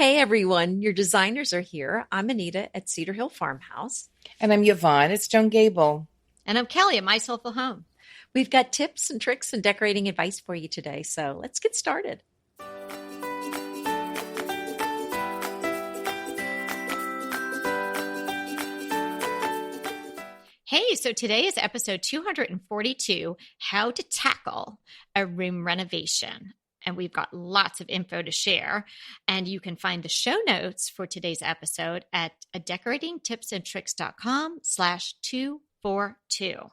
Hey everyone, your designers are here. I'm Anita at Cedar Hill Farmhouse. And I'm Yvonne. It's Joan Gable. And I'm Kelly at My Soulful Home. We've got tips and tricks and decorating advice for you today, so let's get started. Hey, so today is episode 242, How to Tackle a Room Renovation. And we've got lots of info to share. And you can find the show notes for today's episode at decoratingtipsandtricks.com/242.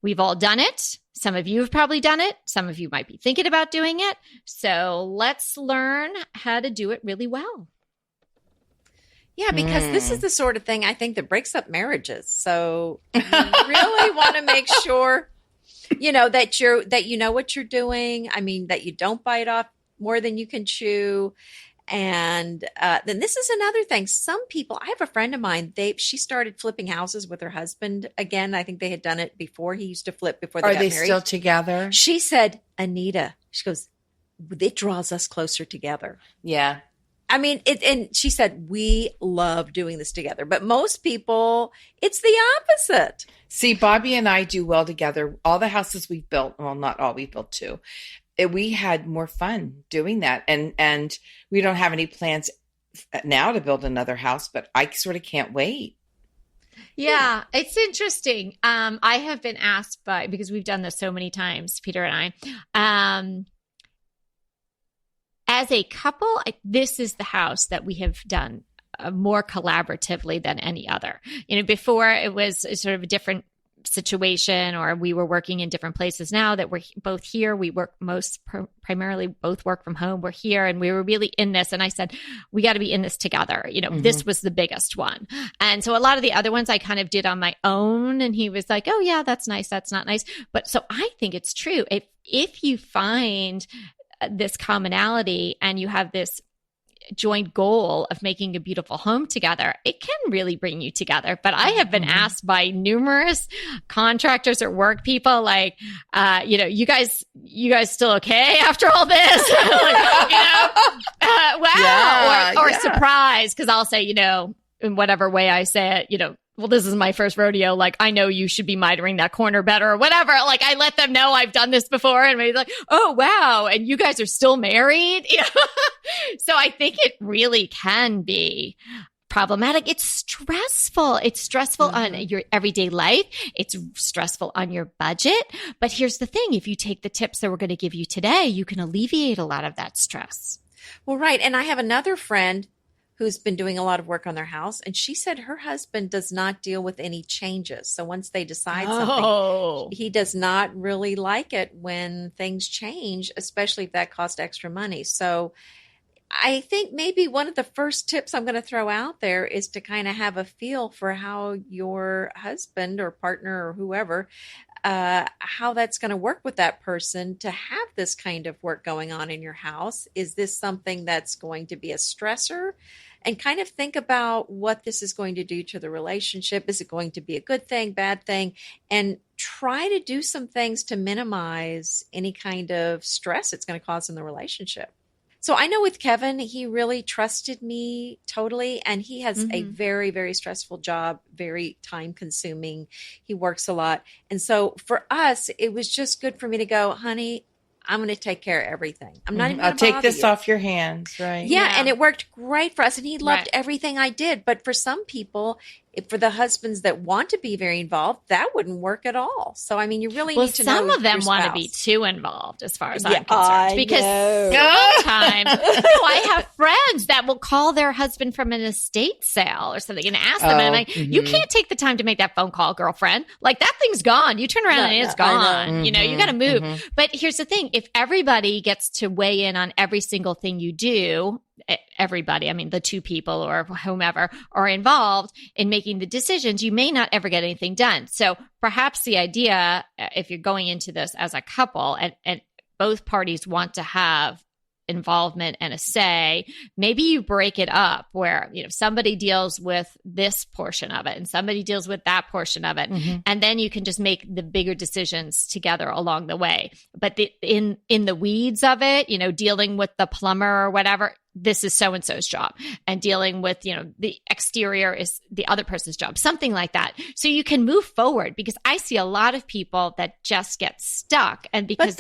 We've all done it. Some of you have probably done it. Some of you might be thinking about doing it. So let's learn how to do it really well. Yeah, because this is the sort of thing I think that breaks up marriages. So you really want to make sure, that you know what you're doing. I mean, that you don't bite off more than you can chew. And then this is another thing. Some people, I have a friend of mine, she started flipping houses with her husband again. I think they had done it before. He used to flip before they got married. Are they still together? She said, Anita, she goes, it draws us closer together. Yeah. I mean, and she said, we love doing this together. But most people, it's the opposite. See, Bobby and I do well together. All the houses we've built, well, not all, we've built two. We had more fun doing that. And we don't have any plans now to build another house, but I sort of can't wait. Yeah, it's interesting. I have been asked because we've done this so many times, Peter and I, as a couple, this is the house that we have done more collaboratively than any other. Before it was sort of a different situation, or we were working in different places. Now that we're both here, we work primarily both work from home. We're here and we were really in this. And I said, we got to be in this together. This was the biggest one. And so a lot of the other ones I kind of did on my own. And he was like, oh yeah, that's nice. That's not nice. But so I think it's true. If you find this commonality and you have this joint goal of making a beautiful home together, it can really bring you together. But I have been asked by numerous contractors or work people, like, you guys still okay after all this? Wow. Yeah, or surprise. Cause I'll say, in whatever way I say it, well, this is my first rodeo. Like, I know you should be mitering that corner better or whatever. Like, I let them know I've done this before and maybe like, oh, wow. And you guys are still married. So I think it really can be problematic. It's stressful. It's stressful on your everyday life. It's stressful on your budget. But here's the thing. If you take the tips that we're going to give you today, you can alleviate a lot of that stress. Well, right. And I have another friend who's been doing a lot of work on their house. And she said her husband does not deal with any changes. So once they decide something, he does not really like it when things change, especially if that costs extra money. So I think maybe one of the first tips I'm going to throw out there is to kind of have a feel for how your husband or partner or whoever, how that's going to work with that person to have this kind of work going on in your house. Is this something that's going to be a stressor? And kind of think about what this is going to do to the relationship. Is it going to be a good thing, bad thing? And try to do some things to minimize any kind of stress it's going to cause in the relationship. So I know with Kevin, he really trusted me totally. And he has a very, very stressful job, very time consuming. He works a lot. And so for us, it was just good for me to go, honey, I'm going to take care of everything. I'm not even going to take this off your hands, right? Yeah, and it worked great for us. And he loved everything I did. But for some people, for the husbands that want to be very involved, that wouldn't work at all. So, I mean, you really need to know some of them your want to spouse. be too involved as far as I'm concerned. Because sometimes I have friends that will call their husband from an estate sale or something and ask them. And I'm like, you can't take the time to make that phone call, girlfriend. Like, that thing's gone. You turn around and it's gone. You got to move. But here's the thing. If everybody gets to weigh in on every single thing you do, everybody, I mean, the two people or whomever are involved in making the decisions, you may not ever get anything done. So perhaps the idea, if you're going into this as a couple and both parties want to have involvement and a say, maybe you break it up where, somebody deals with this portion of it and somebody deals with that portion of it. And then you can just make the bigger decisions together along the way. But in the weeds of it, dealing with the plumber or whatever, this is so-and-so's job, and dealing with, the exterior is the other person's job, something like that. So you can move forward, because I see a lot of people that just get stuck. And because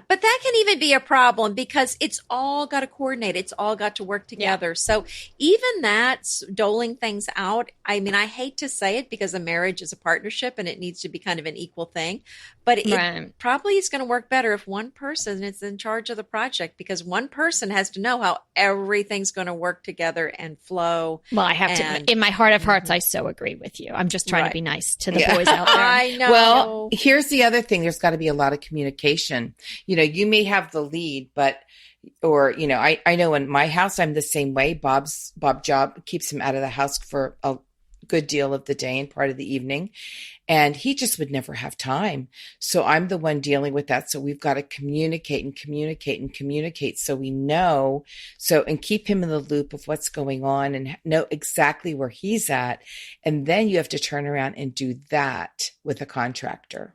but that can even be a problem, because it's all got to coordinate. It's all got to work together. Yeah. So even that's doling things out. I mean, I hate to say it, because a marriage is a partnership and it needs to be kind of an equal thing, but it probably is going to work better if one person is in charge of the project, because one person has to know how everything's going to work together and flow. Well, I have to, in my heart of hearts, I so agree with you. I'm just trying to be nice to the boys out there. I know. Well, here's the other thing. There's got to be a lot of communication. You may have the lead, but, I know in my house, I'm the same way. Bob job keeps him out of the house for a good deal of the day and part of the evening. And he just would never have time. So I'm the one dealing with that. So we've got to communicate and communicate and communicate, so we know, and keep him in the loop of what's going on and know exactly where he's at. And then you have to turn around and do that with a contractor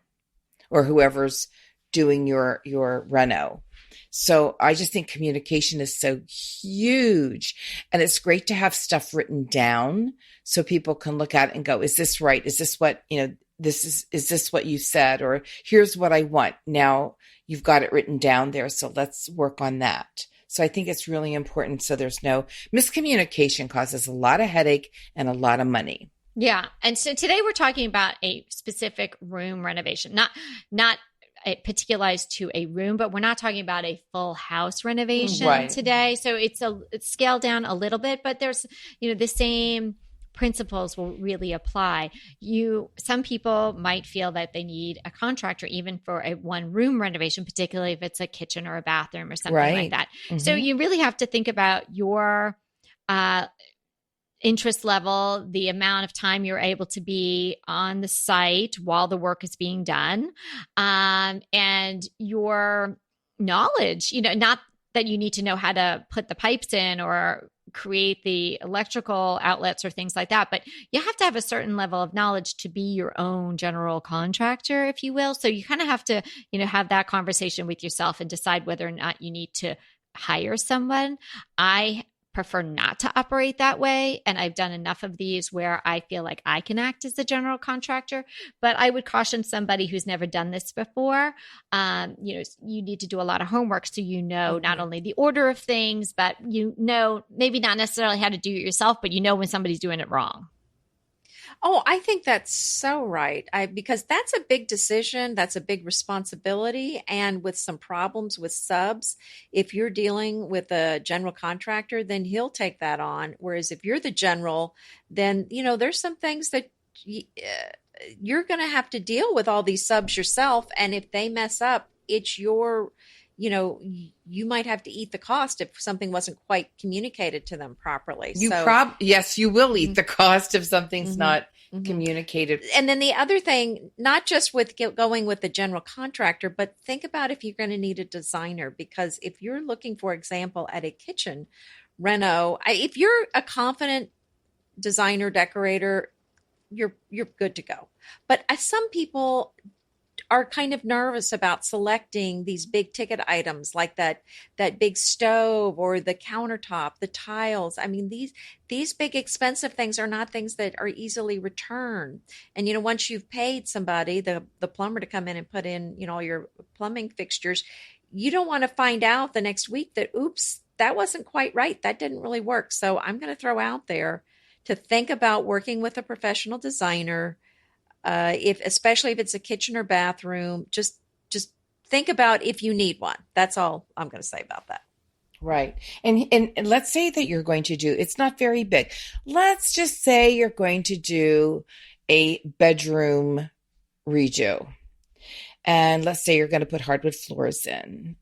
or whoever's doing your reno. So I just think communication is so huge, and it's great to have stuff written down so people can look at it and go, is this right? Is this what, is this what you said? Or here's what I want. Now you've got it written down there. So let's work on that. So I think it's really important. So there's no miscommunication, causes a lot of headache and a lot of money. Yeah. And so today we're talking about a specific room renovation, not particularized to a room, but we're not talking about a full house renovation today. So it's scaled down a little bit, but there's, the same principles will really apply. Some people might feel that they need a contractor even for a one room renovation, particularly if it's a kitchen or a bathroom or something like that. Mm-hmm. So you really have to think about your interest level, the amount of time you're able to be on the site while the work is being done, and your knowledge, not that you need to know how to put the pipes in or create the electrical outlets or things like that, but you have to have a certain level of knowledge to be your own general contractor, if you will. So you kind of have to, have that conversation with yourself and decide whether or not you need to hire someone. I prefer not to operate that way. And I've done enough of these where I feel like I can act as the general contractor, but I would caution somebody who's never done this before. You need to do a lot of homework. So, not only the order of things, but maybe not necessarily how to do it yourself, but when somebody's doing it wrong. Oh, I think that's so right. Because that's a big decision. That's a big responsibility. And with some problems with subs, if you're dealing with a general contractor, then he'll take that on. Whereas if you're the general, then, there's some things that you're going to have to deal with all these subs yourself. And if they mess up, it's your, you might have to eat the cost if something wasn't quite communicated to them properly. Yes, you will eat the cost if something's not communicated. And then the other thing, not just with going with the general contractor, but think about if you're going to need a designer, because if you're looking, for example, at a kitchen reno, if you're a confident designer, decorator, you're good to go. But some people are kind of nervous about selecting these big ticket items like that big stove or the countertop, the tiles. I mean, these big expensive things are not things that are easily returned. And, once you've paid somebody, the plumber, to come in and put in, all your plumbing fixtures, you don't want to find out the next week that, oops, that wasn't quite right. That didn't really work. So I'm going to throw out there to think about working with a professional designer. Especially if it's a kitchen or bathroom, just think about if you need one. That's all I'm going to say about that. Right. And let's say that you're going to do, it's not very big. Let's just say you're going to do a bedroom redo. And let's say you're going to put hardwood floors in.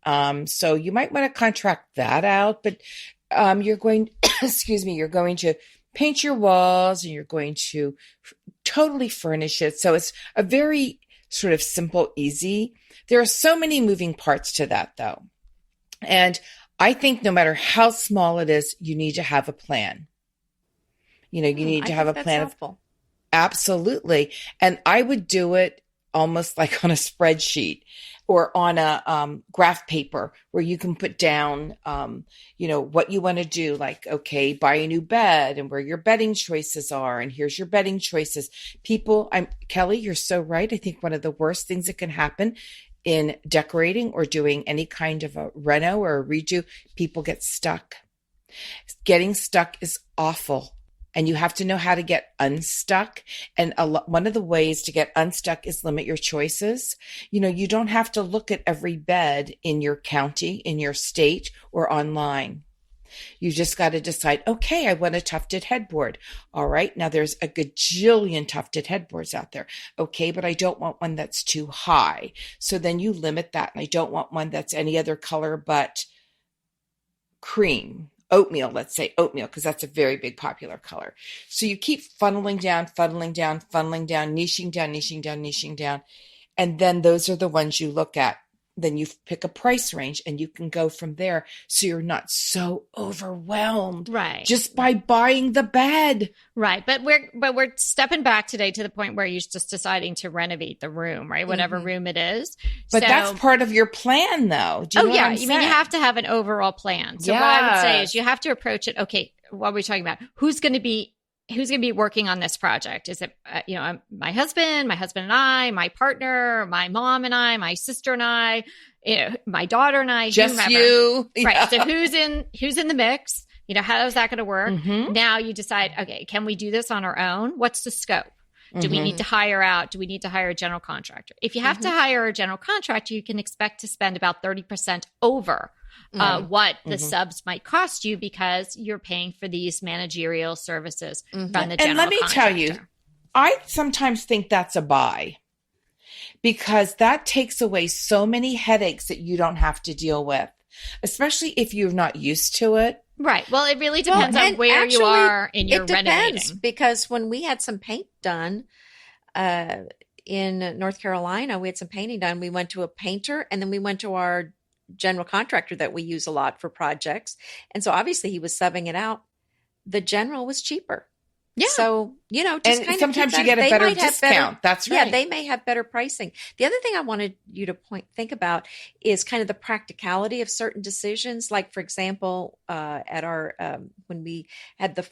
So you might want to contract that out, but you're going, you're going to paint your walls and you're going to totally furnish it. So it's a very sort of simple, easy. There are so many moving parts to that though. And I think no matter how small it is, you need to have a plan. You need to have a plan. Absolutely. And I would do it almost like on a spreadsheet or on a graph paper where you can put down, what you want to do, like, okay, buy a new bed and where your bedding choices are. And here's your bedding choices. Kelly, you're so right. I think one of the worst things that can happen in decorating or doing any kind of a reno or a redo, people get stuck. Getting stuck is awful. And you have to know how to get unstuck. And one of the ways to get unstuck is limit your choices. You don't have to look at every bed in your county, in your state, or online. You just got to decide, okay, I want a tufted headboard. All right. Now there's a gajillion tufted headboards out there. Okay. But I don't want one that's too high. So then you limit that. And I don't want one that's any other color but cream. Oatmeal, let's say oatmeal, because that's a very big popular color. So you keep funneling down, niching down. And then those are the ones you look at. Then you pick a price range and you can go from there. So you're not so overwhelmed. Right. Just by buying the bed. Right. But we're stepping back today to the point where you're just deciding to renovate the room, right? Whatever room it is. But that's part of your plan though. Do you know what I'm saying? You have to have an overall plan. So what I would say is you have to approach it. Okay. What are we talking about? Who's going to be working on this project? Is it, my husband and I, my partner, my mom and I, my sister and I, my daughter and I, just whomever. You. Right. Yeah. So who's in the mix? How is that going to work? Mm-hmm. Now you decide, okay, can we do this on our own? What's the scope? Do we need to hire out? Do we need to hire a general contractor? If you have to hire a general contractor, you can expect to spend about 30% over what the subs might cost you because you're paying for these managerial services from the general contractor. And let me tell you, I sometimes think that's a buy because that takes away so many headaches that you don't have to deal with, especially if you're not used to it. Right. Well, it really depends on where you are in your renovating. Because when we had some paint done in North Carolina, we had some painting done. We went to a painter and then we went to our general contractor that we use a lot for projects. And so obviously he was subbing it out. The general was cheaper. Yeah. So, just and kind sometimes you get a better discount. That's right. Yeah, they may have better pricing. The other thing I wanted you to think about is kind of the practicality of certain decisions. Like, for example, at our when we had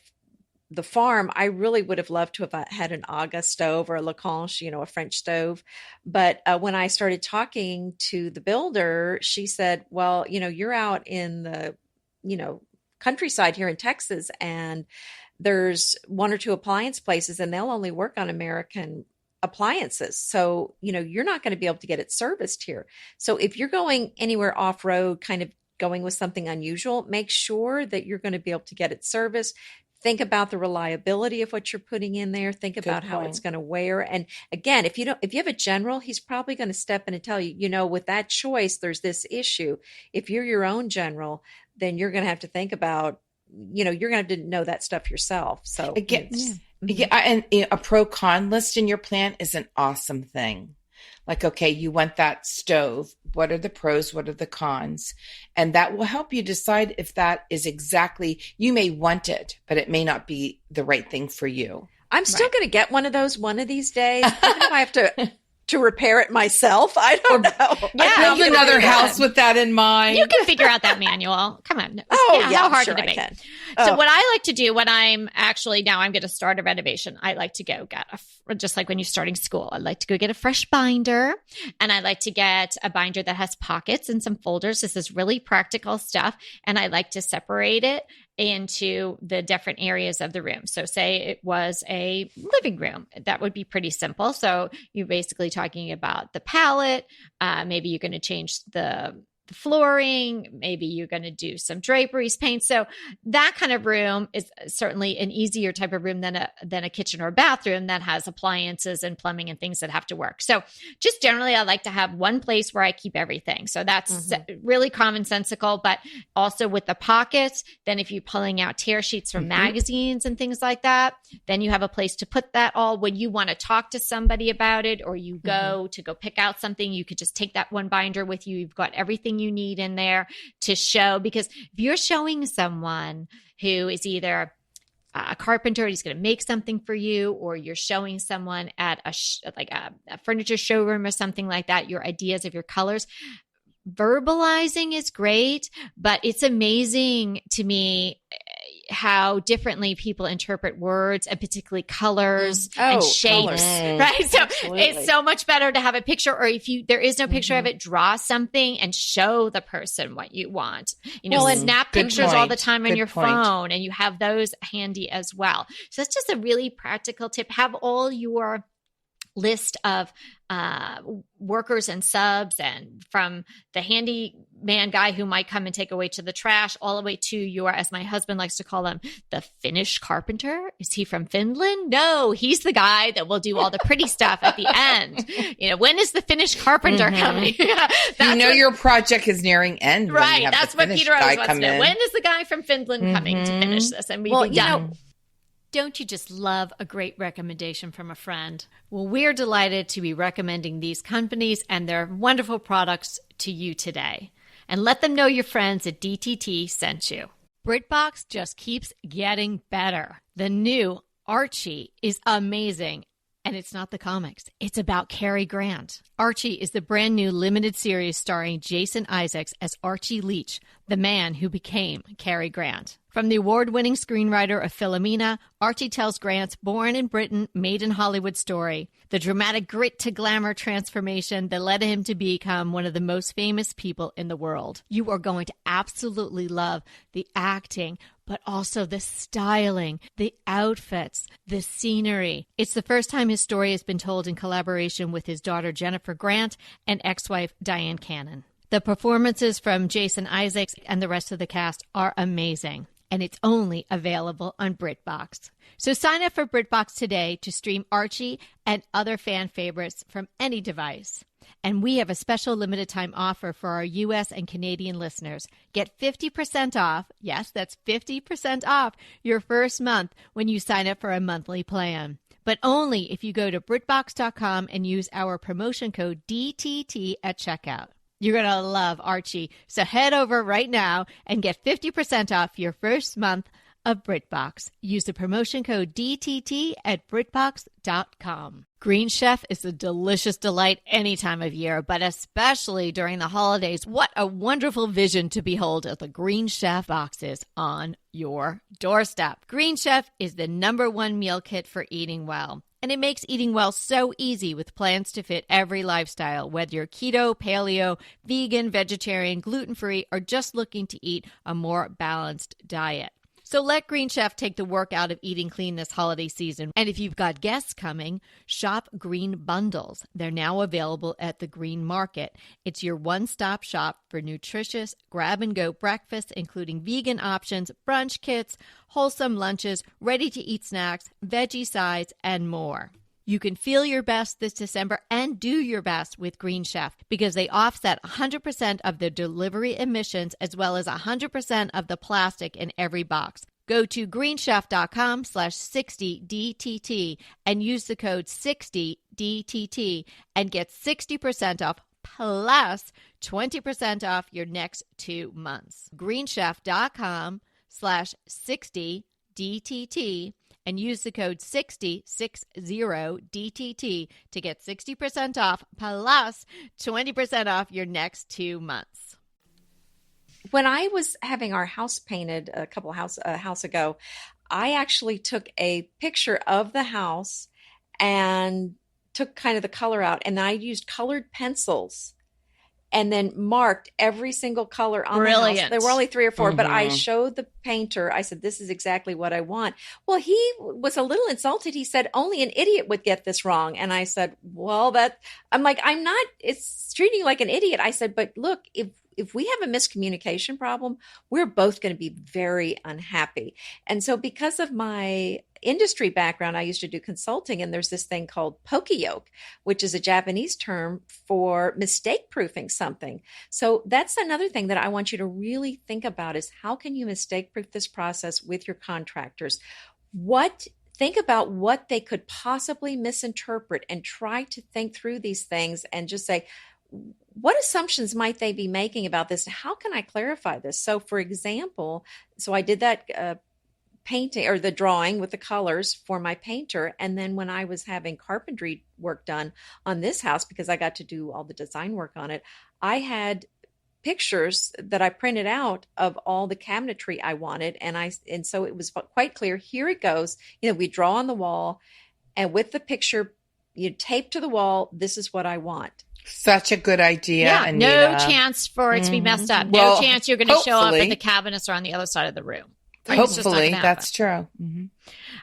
the farm, I really would have loved to have had an Aga stove or a Lacanche, a French stove. But when I started talking to the builder, she said, well, you're out in the, countryside here in Texas, and there's one or two appliance places and they'll only work on American appliances. So, you're not going to be able to get it serviced here. So if you're going anywhere off-road, kind of going with something unusual, make sure that you're going to be able to get it serviced. Think about the reliability of what you're putting in there. Think about how it's going to wear. And again, if you have a general, he's probably going to step in and tell you, with that choice, there's this issue. If you're your own general, then you're going to have to think about, you're going to have to know that stuff yourself. So again, and a pro-con list in your plan is an awesome thing. Like, okay, you want that stove. What are the pros? What are the cons? And that will help you decide if that is exactly, you may want it, but it may not be the right thing for you. I'm still going to get one of those one of these days. Even if I have to repair it myself. I don't know. I build another house with that in mind. You can figure out that manual. Come on. How hard can it be? So what I like to do when I'm actually, now I'm going to start a renovation, I like to go get just like when you're starting school, I like to go get a fresh binder, and I like to get a binder that has pockets and some folders. This is really practical stuff. And I like to separate it into the different areas of the room. So say it was a living room, that would be pretty simple. So you're basically talking about the palette. Maybe you're going to change the flooring. Maybe you're going to do some draperies, paint. So that kind of room is certainly an easier type of room than a kitchen or a bathroom that has appliances and plumbing and things that have to work. So just generally, I like to have one place where I keep everything. So that's really commonsensical, but also with the pockets, then if you're pulling out tear sheets from magazines and things like that, then you have a place to put that all. When you want to talk to somebody about it, or you go pick out something, you could just take that one binder with you. You've got everything you need in there to show, because if you're showing someone who is either a carpenter, he's going to make something for you, or you're showing someone at a furniture showroom or something like that, your ideas of your colors. Verbalizing is great, but it's amazing to me how differently people interpret words, and particularly colors and shapes, right? So it's so much better to have a picture, or if there is no picture of it, draw something and show the person what you want. Snap pictures all the time on your phone, and you have those handy as well. So that's just a really practical tip. Have all your list of workers and subs, and from the handyman guy who might come and take away to the trash, all the way to your, as my husband likes to call them, the Finnish carpenter. Is he from Finland? No, he's the guy that will do all the pretty stuff at the end. When is the Finnish carpenter coming? Your project is nearing end. Right. That's what Peter always wants to know. When is the guy from Finland coming to finish this? And we'll be done. Don't you just love a great recommendation from a friend? Well, we're delighted to be recommending these companies and their wonderful products to you today. And let them know your friends at DTT sent you. BritBox just keeps getting better. The new Archie is amazing. And it's not the comics. It's about Cary Grant. Archie is the brand new limited series starring Jason Isaacs as Archie Leach, the man who became Cary Grant. From the award-winning screenwriter of Philomena, Archie tells Grant's born in Britain, made in Hollywood story, the dramatic grit to glamour transformation that led him to become one of the most famous people in the world. You are going to absolutely love the acting, but also the styling, the outfits, the scenery. It's the first time his story has been told in collaboration with his daughter Jennifer Grant and ex-wife Diane Cannon. The performances from Jason Isaacs and the rest of the cast are amazing, and it's only available on BritBox. So sign up for BritBox today to stream Archie and other fan favorites from any device. And we have a special limited time offer for our U.S. and Canadian listeners. Get 50% off. Yes, that's 50% off your first month when you sign up for a monthly plan. But only if you go to BritBox.com and use our promotion code DTT at checkout. You're going to love Archie. So head over right now and get 50% off your first month of BritBox. Use the promotion code DTT at BritBox.com. Green Chef is a delicious delight any time of year, but especially during the holidays. What a wonderful vision to behold as the Green Chef boxes on your doorstep. Green Chef is the #1 meal kit for eating well. And it makes eating well so easy with plans to fit every lifestyle, whether you're keto, paleo, vegan, vegetarian, gluten-free, or just looking to eat a more balanced diet. So let Green Chef take the work out of eating clean this holiday season. And if you've got guests coming, shop Green Bundles. They're now available at the Green Market. It's your one-stop shop for nutritious grab-and-go breakfasts, including vegan options, brunch kits, wholesome lunches, ready-to-eat snacks, veggie sides, and more. You can feel your best this December and do your best with Green Chef because they offset 100% of the delivery emissions as well as 100% of the plastic in every box. Go to greenchef.com/60DTT and use the code 60DTT and get 60% off plus 20% off your next 2 months. greenchef.com/60DTT and use the code 60DTT to get 60% off plus 20% off your next 2 months. When I was having our house painted a house ago, I actually took a picture of the house and took kind of the color out, and I used colored pencils and then marked every single color on the house. There were only 3 or 4, but I showed the painter. I said, this is exactly what I want. Well, he was a little insulted. He said, only an idiot would get this wrong. And I said, I'm like, I'm not, it's treating you like an idiot. I said, but look, if we have a miscommunication problem, we're both going to be very unhappy. And so because of my industry background, I used to do consulting, and there's this thing called poka-yoke, which is a Japanese term for mistake proofing something. So that's another thing that I want you to really think about is how can you mistake proof this process with your contractors? Think about what they could possibly misinterpret and try to think through these things and just say, what assumptions might they be making about this? How can I clarify this? So for example, I did that painting or the drawing with the colors for my painter. And then when I was having carpentry work done on this house, because I got to do all the design work on it, I had pictures that I printed out of all the cabinetry I wanted. And so it was quite clear. Here it goes. We draw on the wall, and with the picture you tape to the wall, this is what I want. Such a good idea. Yeah, Anita. no chance for it to be messed up. No chance you're going to show up and the cabinets are on the other side of the room. Hopefully, that's true. Mm-hmm.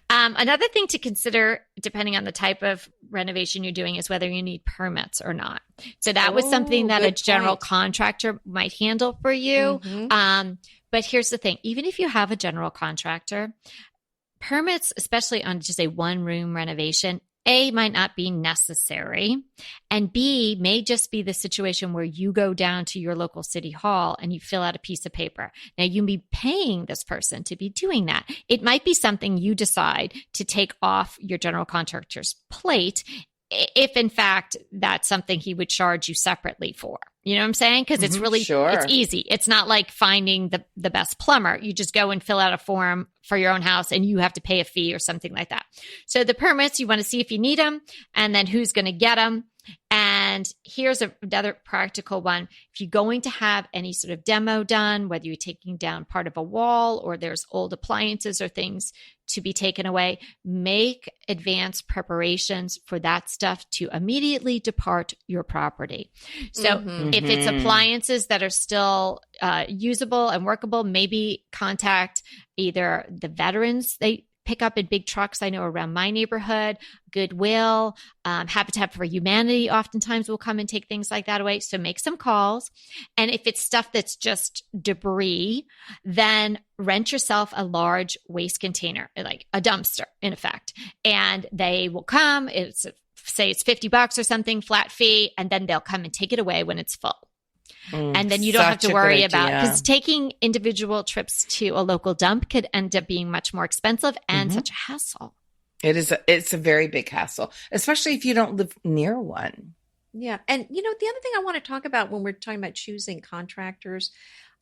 Another thing to consider, depending on the type of renovation you're doing, is whether you need permits or not. So that was something that a general contractor might handle for you. Mm-hmm. But here's the thing. Even if you have a general contractor, permits, especially on just a one-room renovation, A, might not be necessary, and B, may just be the situation where you go down to your local city hall and you fill out a piece of paper. Now, you may be paying this person to be doing that. It might be something you decide to take off your general contractor's plate if, in fact, that's something he would charge you separately for. You know what I'm saying? Because it's really, it's easy. It's not like finding the best plumber. You just go and fill out a form for your own house and you have to pay a fee or something like that. So the permits, you want to see if you need them and then who's going to get them. And here's another practical one. If you're going to have any sort of demo done, whether you're taking down part of a wall or there's old appliances or things to be taken away, make advanced preparations for that stuff to immediately depart your property. So if it's appliances that are still usable and workable, maybe contact either the veterans. They pick up in big trucks. I know around my neighborhood, Goodwill, Habitat for Humanity oftentimes will come and take things like that away. So make some calls. And if it's stuff that's just debris, then rent yourself a large waste container, like a dumpster in effect. And they will come, say it's $50 or something, flat fee, and then they'll come and take it away when it's full. And then you don't have to worry about, because taking individual trips to a local dump could end up being much more expensive and such a hassle. It's a very big hassle, especially if you don't live near one. Yeah. And the other thing I want to talk about when we're talking about choosing contractors,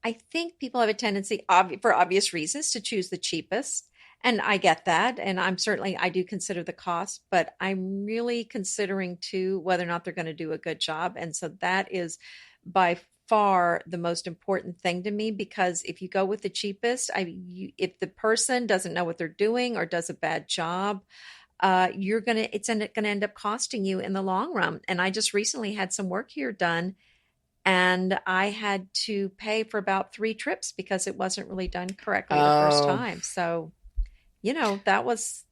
I think people have a tendency, for obvious reasons, to choose the cheapest. And I get that. And I do consider the cost, but I'm really considering too whether or not they're going to do a good job. And so that is by far the most important thing to me, because if you go with the cheapest, if the person doesn't know what they're doing or does a bad job, it's going to end up costing you in the long run. And I just recently had some work here done, and I had to pay for about 3 trips because it wasn't really done correctly the first time. So, that was,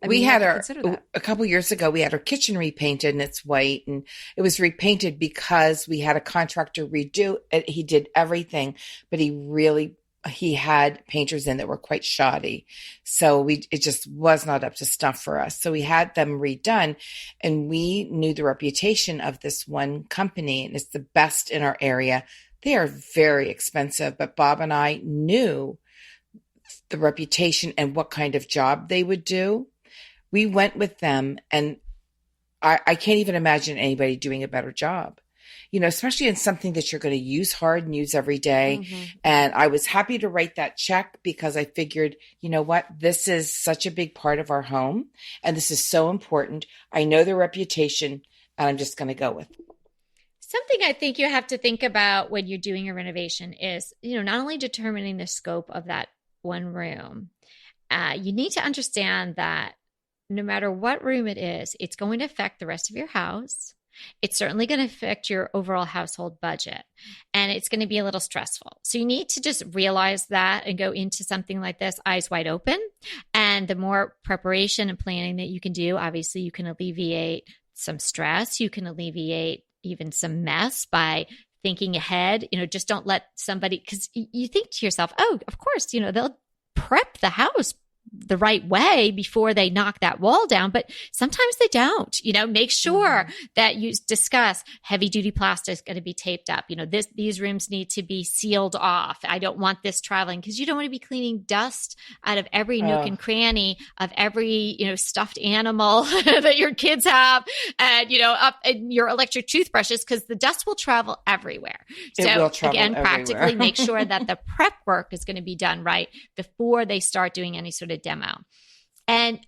we had a couple years ago, we had our kitchen repainted and it's white, and it was repainted because we had a contractor redo it. He did everything, but he had painters in that were quite shoddy. So it just was not up to snuff for us. So we had them redone, and we knew the reputation of this one company, and it's the best in our area. They are very expensive, but Bob and I knew the reputation and what kind of job they would do. We went with them, and I can't even imagine anybody doing a better job, especially in something that you're going to use hard and use every day. And I was happy to write that check because I figured, you know what, this is such a big part of our home, and this is so important. I know their reputation, and I'm just going to go with it. Something I think you have to think about when you're doing a renovation is, not only determining the scope of that one room, you need to understand that no matter what room it is, it's going to affect the rest of your house. It's certainly going to affect your overall household budget, and it's going to be a little stressful. So you need to just realize that and go into something like this eyes wide open. And the more preparation and planning that you can do, obviously you can alleviate some stress. You can alleviate even some mess by thinking ahead. Just don't let somebody, because you think to yourself, oh, of course, they'll prep the house the right way before they knock that wall down, but sometimes they don't. Make sure that you discuss heavy duty plastic is going to be taped up. These rooms need to be sealed off. I don't want this traveling, because you don't want to be cleaning dust out of every nook and cranny of every, stuffed animal that your kids have, and, up in your electric toothbrushes, because the dust will travel everywhere. It will travel again, everywhere. Practically make sure that the prep work is going to be done right before they start doing any sort of demo. And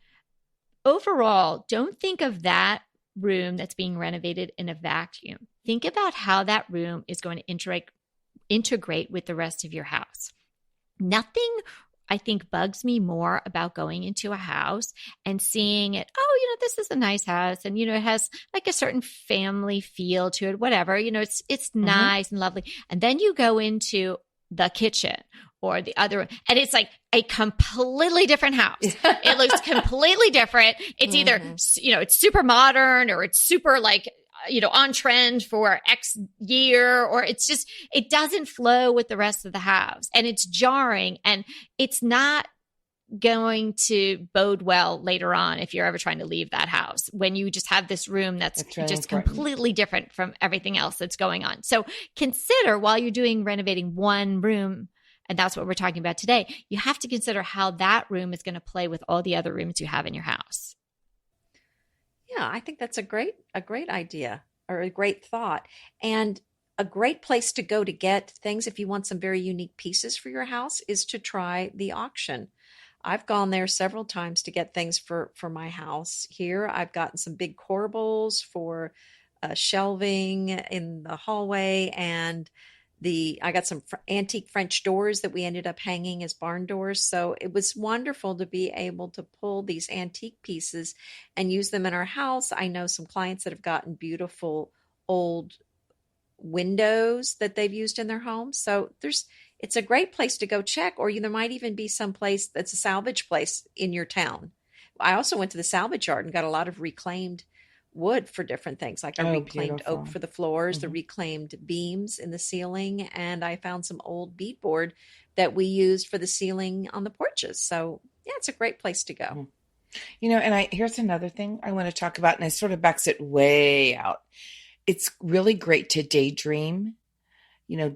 overall, don't think of that room that's being renovated in a vacuum. Think about how that room is going to integrate with the rest of your house. Nothing, I think, bugs me more about going into a house and seeing it, this is a nice house, and, it has like a certain family feel to it, whatever, it's nice and lovely. And then you go into the kitchen or the other room, and it's like a completely different house. It looks completely different. It's either, it's super modern, or it's super like, on trend for X year, or it's just, it doesn't flow with the rest of the house, and it's jarring, and it's not going to bode well later on if you're ever trying to leave that house, when you just have this room that's really just important. Completely different from everything else that's going on. So consider, while you're doing renovating one room, and that's what we're talking about today, you have to consider how that room is going to play with all the other rooms you have in your house. Yeah, I think that's a great idea, or a great thought, and a great place to go to get things if you want some very unique pieces for your house is to try the auction. I've gone there several times to get things for my house here. I've gotten some big corbels for shelving in the hallway, and I got some antique French doors that we ended up hanging as barn doors. So it was wonderful to be able to pull these antique pieces and use them in our house. I know some clients that have gotten beautiful old windows that they've used in their homes. So it's a great place to go check, or there might even be some place that's a salvage place in your town. I also went to the salvage yard and got a lot of reclaimed wood for different things, like a reclaimed beautiful. oak for the floors, the reclaimed beams in the ceiling, and I found some old beadboard that we used for the ceiling on the porches. So yeah, it's a great place to go. And here's another thing I want to talk about, and it sort of backs it way out. It's really great to daydream.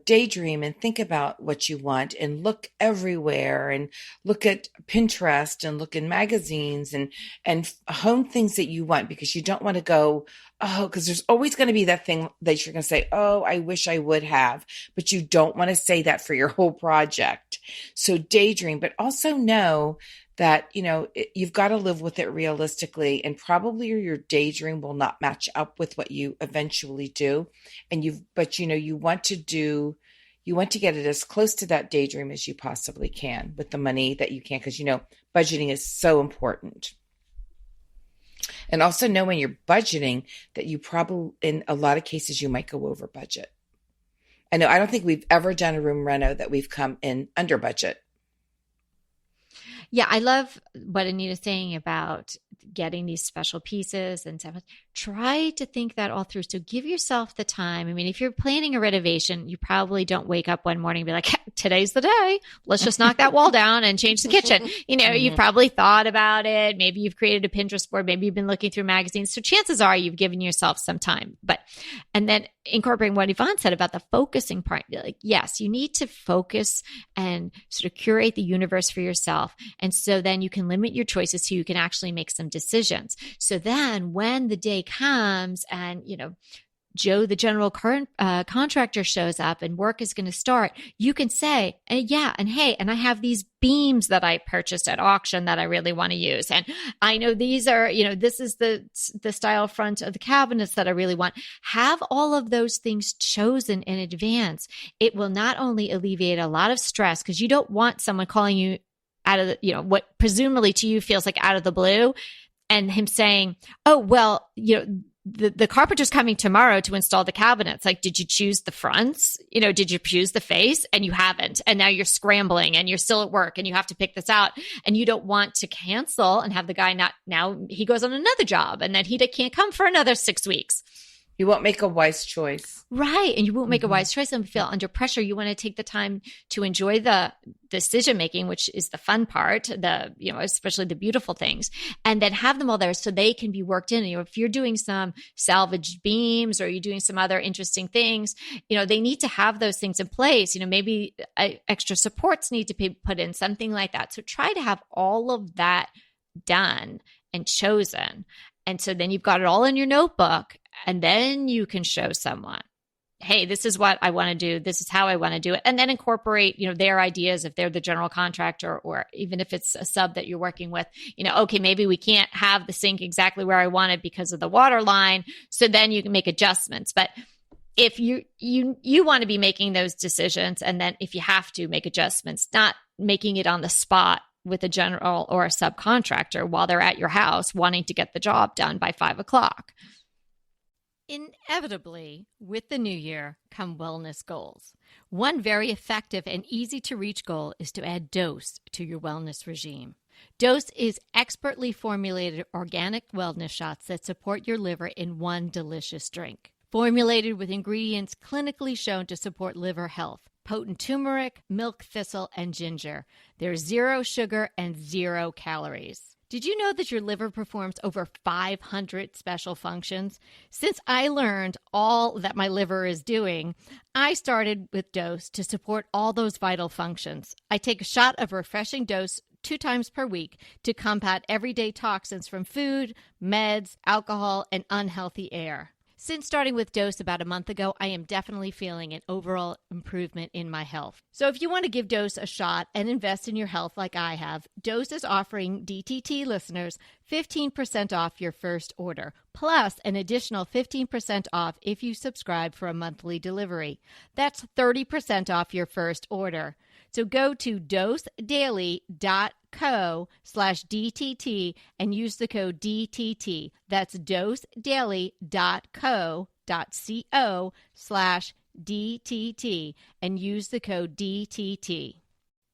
Daydream and think about what you want, and look everywhere, and look at Pinterest, and look in magazines, and hone things that you want, because you don't want to go, because there's always going to be that thing that you're going to say, I wish I would have, but you don't want to say that for your whole project. So daydream, but also know that, you've got to live with it realistically, and probably your daydream will not match up with what you eventually do. But you want to get it as close to that daydream as you possibly can with the money that you can, because, budgeting is so important. And also know when you're budgeting that you probably, in a lot of cases, you might go over budget. I don't think we've ever done a room reno that we've come in under budget. Yeah, I love what Anita's saying about getting these special pieces and stuff. Try to think that all through. So give yourself the time. I mean, if you're planning a renovation, you probably don't wake up one morning and be like, today's the day. Let's just knock that wall down and change the kitchen. You've probably thought about it. Maybe you've created a Pinterest board. Maybe you've been looking through magazines. So chances are you've given yourself some time. And then incorporating what Yvonne said about the focusing part, like, yes, you need to focus and sort of curate the universe for yourself. And so then you can limit your choices so you can actually make some decisions. So then when the day comes and, Joe, the general contractor, shows up and work is going to start, you can say, hey, and I have these beams that I purchased at auction that I really want to use. And I know these are, this is the style front of the cabinets that I really want. Have all of those things chosen in advance. It will not only alleviate a lot of stress, because you don't want someone calling you out of the, what presumably to you feels like out of the blue, and him saying, oh, well, the carpenter's coming tomorrow to install the cabinets. Like, did you choose the fronts? Did you choose the face? And you haven't. And now you're scrambling and you're still at work and you have to pick this out, and you don't want to cancel and have the guy now he goes on another job and then he can't come for another 6 weeks. You won't make a wise choice. Right. And you won't make a wise choice and feel under pressure. You want to take the time to enjoy the decision making, which is the fun part, especially the beautiful things, and then have them all there so they can be worked in. If you're doing some salvaged beams or you're doing some other interesting things, they need to have those things in place. Maybe extra supports need to be put in, something like that. So try to have all of that done and chosen. And so then you've got it all in your notebook, and then you can show someone, hey, this is what I want to do. This is how I want to do it. And then incorporate, their ideas if they're the general contractor, or even if it's a sub that you're working with, okay, maybe we can't have the sink exactly where I want it because of the water line. So then you can make adjustments. But if you want to be making those decisions, and then if you have to make adjustments, not making it on the spot with a general or a subcontractor while they're at your house wanting to get the job done by 5:00. Inevitably, with the new year come wellness goals. One very effective and easy to reach goal is to add Dose to your wellness regime. Dose is expertly formulated organic wellness shots that support your liver in one delicious drink. Formulated with ingredients clinically shown to support liver health. Potent turmeric, milk thistle, and ginger. There's 0 sugar and 0 calories. Did you know that your liver performs over 500 special functions? Since I learned all that my liver is doing, I started with Dose to support all those vital functions. I take a shot of refreshing Dose 2 times per week to combat everyday toxins from food, meds, alcohol, and unhealthy air. Since starting with Dose about a month ago, I am definitely feeling an overall improvement in my health. So if you want to give Dose a shot and invest in your health like I have, Dose is offering DTT listeners 15% off your first order, plus an additional 15% off if you subscribe for a monthly delivery. That's 30% off your first order. So go to dosedaily.co/DTT and use the code DTT. That's dosedaily.co.co/DTT and use the code DTT.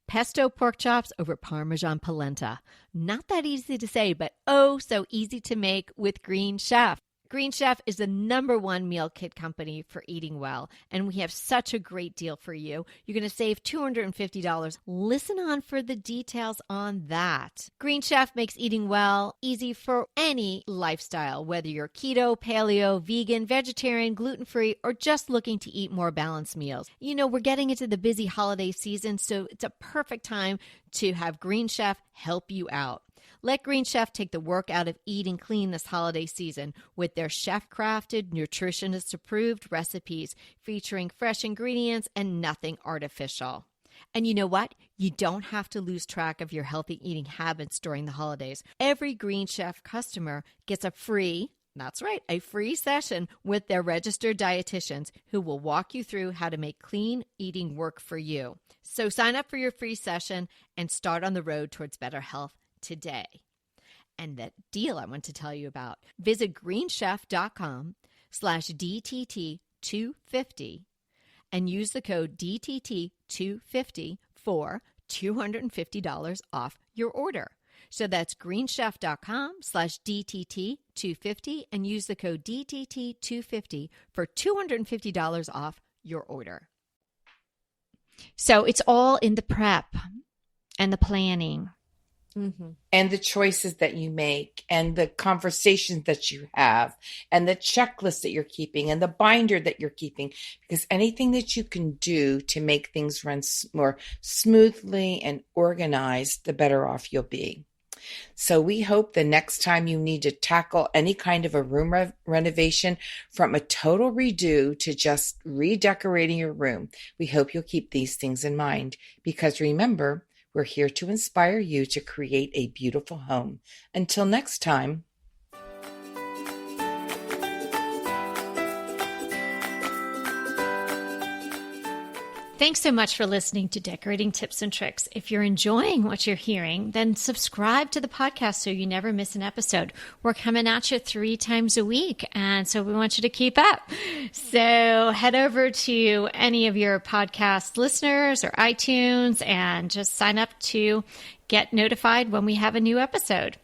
Pesto pork chops over Parmesan polenta. Not that easy to say, but oh so easy to make with Green Chef. Green Chef is the #1 meal kit company for eating well, and we have such a great deal for you. You're going to save $250. Listen on for the details on that. Green Chef makes eating well easy for any lifestyle, whether you're keto, paleo, vegan, vegetarian, gluten-free, or just looking to eat more balanced meals. We're getting into the busy holiday season, so it's a perfect time to have Green Chef help you out. Let Green Chef take the work out of eating clean this holiday season with their chef-crafted, nutritionist-approved recipes featuring fresh ingredients and nothing artificial. And you know what? You don't have to lose track of your healthy eating habits during the holidays. Every Green Chef customer gets a free session with their registered dietitians who will walk you through how to make clean eating work for you. So sign up for your free session and start on the road towards better health today. And that deal I want to tell you about. Visit greenchef.com/DTT250 and use the code DTT250 for $250 off your order. So that's greenchef.com/DTT250 and use the code DTT250 for $250 off your order. So it's all in the prep and the planning. Mm-hmm. And the choices that you make and the conversations that you have and the checklist that you're keeping and the binder that you're keeping, because anything that you can do to make things run more smoothly and organized, the better off you'll be. So we hope the next time you need to tackle any kind of a room renovation, from a total redo to just redecorating your room, we hope you'll keep these things in mind, because remember, we're here to inspire you to create a beautiful home. Until next time. Thanks so much for listening to Decorating Tips and Tricks. If you're enjoying what you're hearing, then subscribe to the podcast so you never miss an episode. We're coming at you 3 times a week, and so we want you to keep up. So head over to any of your podcast listeners or iTunes and just sign up to get notified when we have a new episode.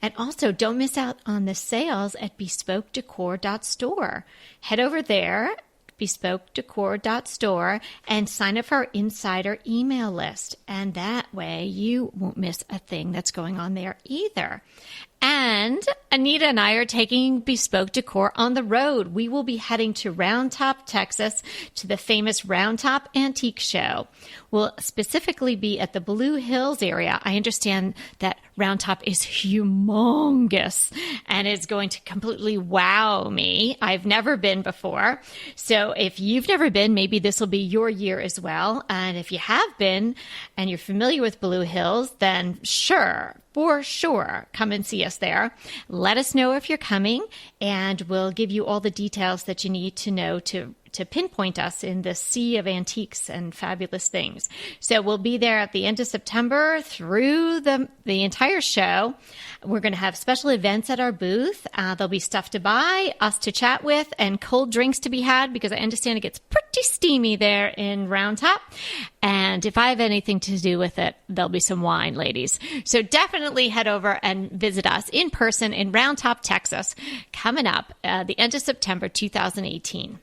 And also, don't miss out on the sales at bespokedecor.store. Head over there, bespokedecor.store, and sign up for our insider email list. And that way you won't miss a thing that's going on there either. And Anita and I are taking Bespoke Decor on the road. We will be heading to Round Top, Texas, to the famous Round Top Antique Show. We'll specifically be at the Blue Hills area. I understand that Round Top is humongous and is going to completely wow me. I've never been before. So if you've never been, maybe this will be your year as well. And if you have been and you're familiar with Blue Hills, then for sure, come and see us there. Let us know if you're coming, and we'll give you all the details that you need to know to pinpoint us in the sea of antiques and fabulous things. So we'll be there at the end of September through the entire show. We're going to have special events at our booth. There'll be stuff to buy, us to chat with, and cold drinks to be had, because I understand it gets pretty steamy there in Round Top. And if I have anything to do with it, there'll be some wine, ladies. So definitely head over and visit us in person in Round Top, Texas, coming up the end of September 2018.